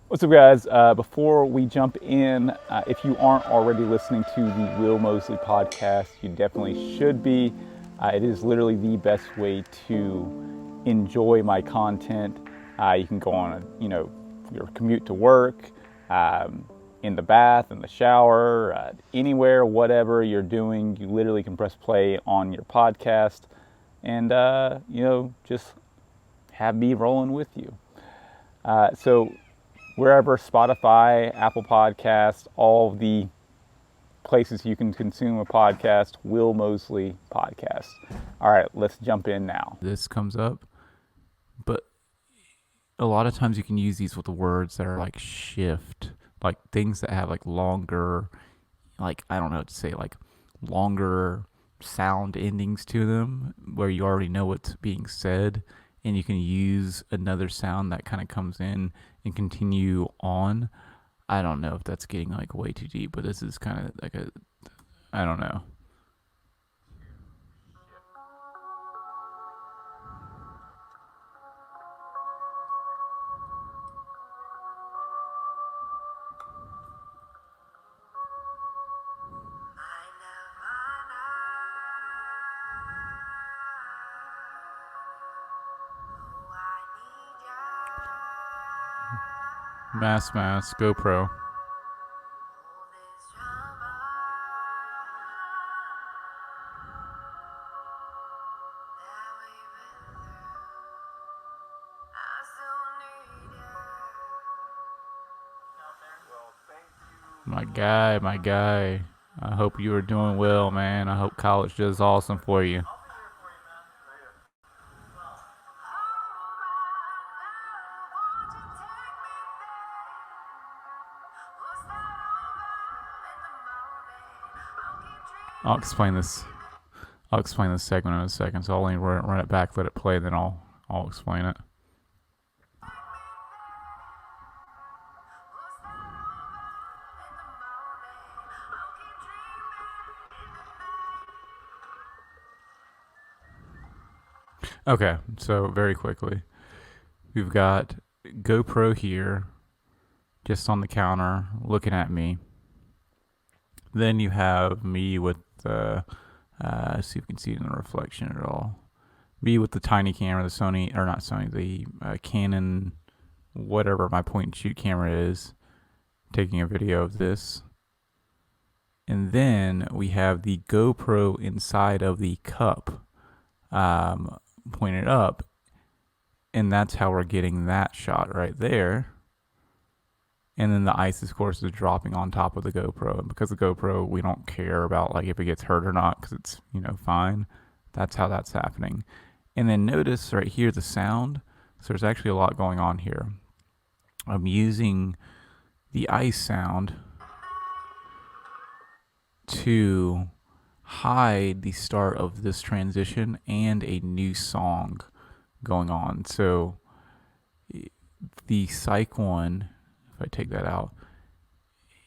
What's up, guys? Before we jump in, if you aren't already listening to the Will Mosley podcast, you definitely should be. It is literally the best way to enjoy my content. You can go on, your commute to work, in the bath, in the shower, anywhere, whatever you're doing. You literally can press play on your podcast, and just have me rolling with you. So wherever Spotify, Apple Podcasts, all of the places you can consume a podcast, Will Mosley Podcast. All right, let's jump in now. This comes up, but a lot of times you can use these with the words that are like shift, like things that have like longer, like I don't know what to say, like longer sound endings to them where you already know what's being said, and you can use another sound that kind of comes in and continue on. I don't know if that's getting like way too deep, but this is kind of like I don't know. Mass GoPro. My guy. I hope you are doing well, man. I hope college does awesome for you. I'll explain this. I'll explain this segment in a second. So I'll only run it back, let it play, then I'll explain it. Okay, so very quickly, we've got GoPro here, just on the counter, looking at me. Then you have me with the, see if we can see it in the reflection at all. Me with the tiny camera, the Sony, or not Sony, the Canon, whatever my point and shoot camera is, taking a video of this. And then we have the GoPro inside of the cup, pointed up, and that's how we're getting that shot right there. And then the ice, of course, is dropping on top of the GoPro. And because the GoPro, we don't care about like if it gets hurt or not because it's fine. That's how that's happening. And then notice right here the sound. So there's actually a lot going on here. I'm using the ice sound to hide the start of this transition and a new song going on. So the psych one, if I take that out,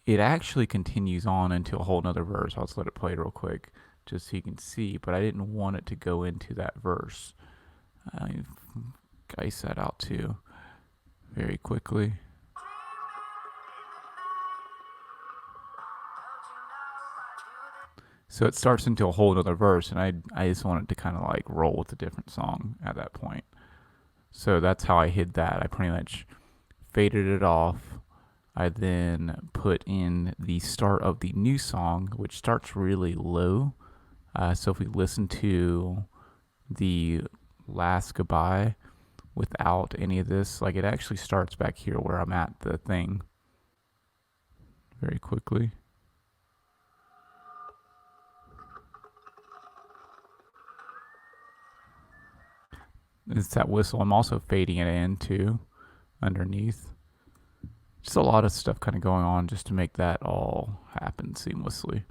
it actually continues on into a whole nother verse. I'll just let it play real quick just so you can see, but I didn't want it to go into that verse. I ice that out too very quickly. So it starts into a whole other verse, and I just wanted to kind of like roll with a different song at that point. So that's how I hid that. I pretty much faded it off. I then put in the start of the new song, which starts really low. So if we listen to the last goodbye without any of this, like it actually starts back here where I'm at the thing very quickly. It's that whistle. I'm also fading it in too underneath. Just a lot of stuff kind of going on just to make that all happen seamlessly.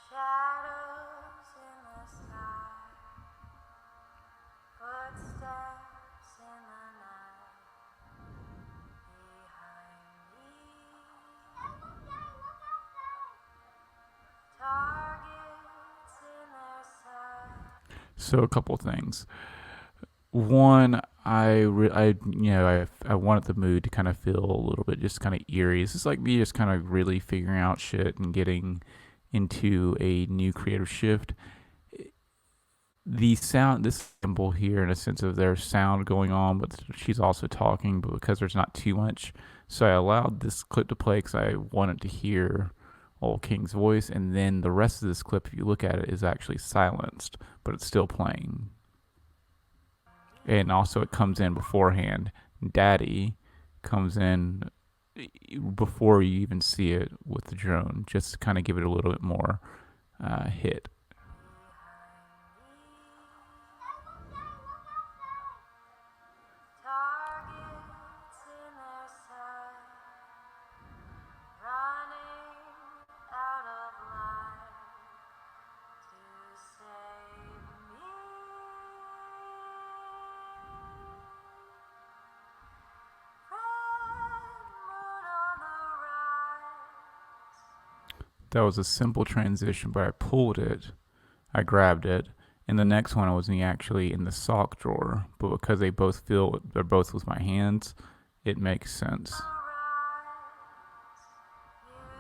Shadows in the sky, footsteps in the night. So a couple things. One, I wanted the mood to kind of feel a little bit just kind of eerie. This is like me just kind of really figuring out shit and getting into a new creative shift. The sound, this symbol here, in a sense of there's sound going on, but she's also talking, but because there's not too much, so I allowed this clip to play because I wanted to hear Old King's voice, and then the rest of this clip, if you look at it, is actually silenced, but it's still playing. And also it comes in beforehand. Daddy comes in before you even see it with the drone, just to kind of give it a little bit more hit. Targets in their sight, running out of light to save me. Red moon on the rise. That was a simple transition, but I pulled it, I grabbed it, and the next one was me actually in the sock drawer. But because they're both with my hands, it makes sense. You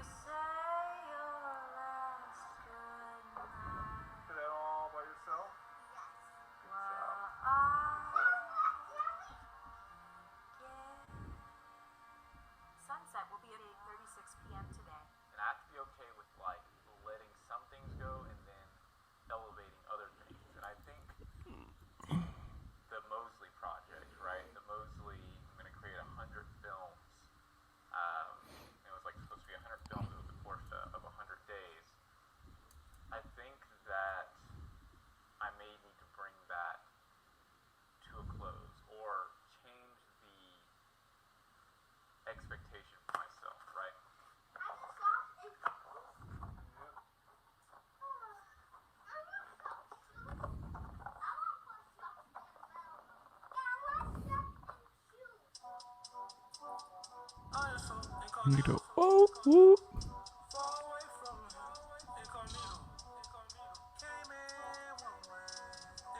say your last goodnight. Did that all by yourself? Sunset will be at 8:36 p.m. today. And I have to be okay with like letting some things go and then elevating other things. And I think the Mosley project, right? The Mosley, I'm going to create 100 films. It was like supposed to be 100 films over the course of 100 days. I think that I may need to bring that to a close or change the expectation for myself, right? Incognito. Oh, whoop.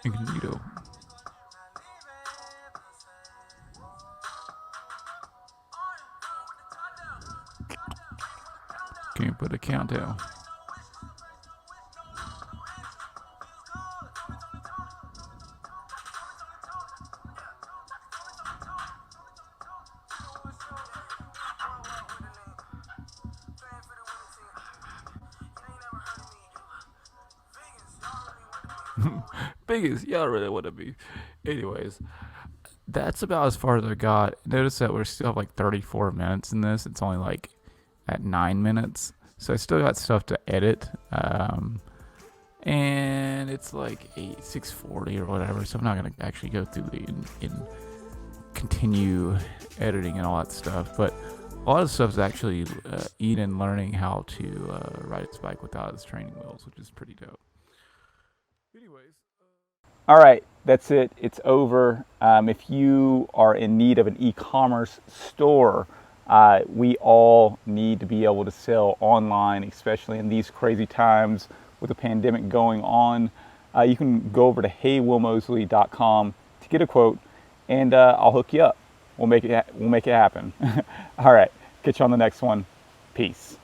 Incognito. Can you put a countdown? Biggest, y'all really want to be. Anyways, that's about as far as I got. Notice that we still have like 34 minutes in this. It's only like at 9 minutes. So I still got stuff to edit. And it's like 6:40 or whatever. So I'm not going to actually go through and continue editing and all that stuff. But a lot of stuff is actually Eden learning how to ride his bike without his training wheels, which is pretty dope. Anyways. All right, that's it. It's over. If you are in need of an e-commerce store, we all need to be able to sell online, especially in these crazy times with the pandemic going on. You can go over to heywillmosley.com to get a quote, and I'll hook you up. We'll make it happen. All right, catch you on the next one. Peace.